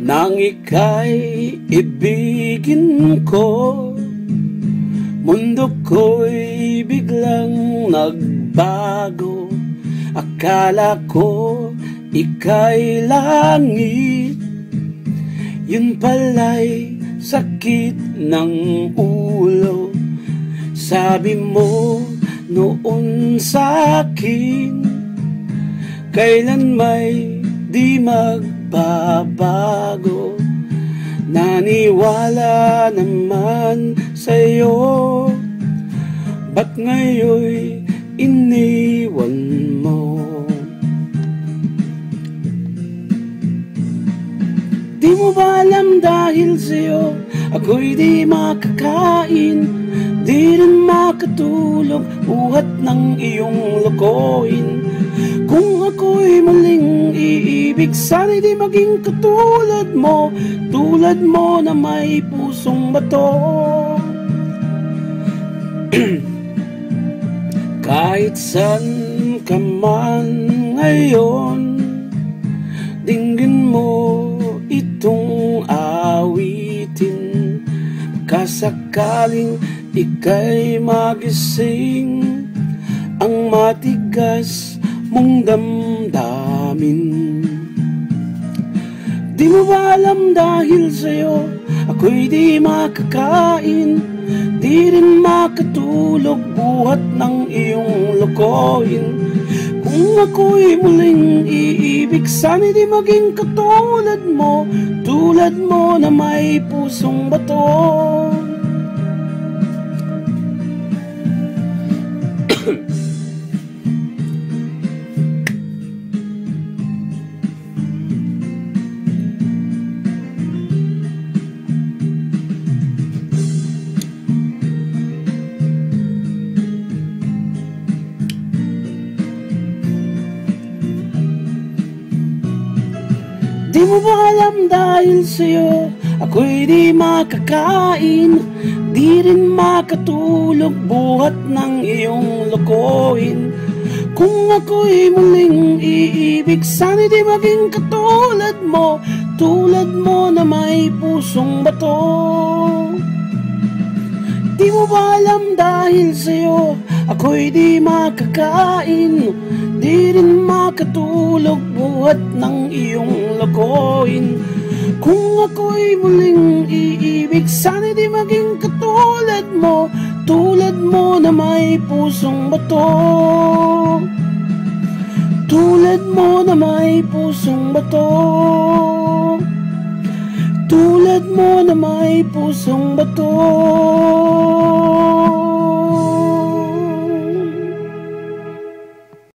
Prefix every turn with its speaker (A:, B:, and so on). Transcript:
A: Nang ika'y ibigin ko, mundo ko'y biglang nagbago. Akala ko ika'y langit, yun pala'y sakit ng ulo. Sabi mo noon sa'kin, kailan may di magbabago. Naniwala naman sa'yo, ba't ngayon'y iniwan mo? Di mo ba alam dahil sa'yo ako'y di makakain, di rin makatulog buhat ng iyong lokohin. Kung ako'y maling iibig, sana'y di maging katulad mo, tulad mo na may pusong bato. Kahit san ka man ngayon, dinggin mo itong awitin. Kasakaling ika'y magising ang matigas mong damdamin. Di mo ba alam dahil sa'yo ako'y di makakain, di rin makatulog buhat ng iyong lokohin. Kung ako'y muling iibig, sana'y di maging katulad mo, tulad mo na may pusong bato. Di mo ba alam dahil sa'yo ako'y di makakain, di rin makatulog buhat ng iyong lokohin. Kung ako'y muling iibig, sana'y di maging katulad mo, tulad mo na may pusong bato. Di mo ba alam dahil sa'yo ako'y di makakain, di rin makatulog buhat ng iyong lokohin. Kung ako'y muling iibig, sana'y di maging katulad mo, tulad mo na may pusong bato. Tulad mo na may pusong bato, tulad mo na may pusong bato.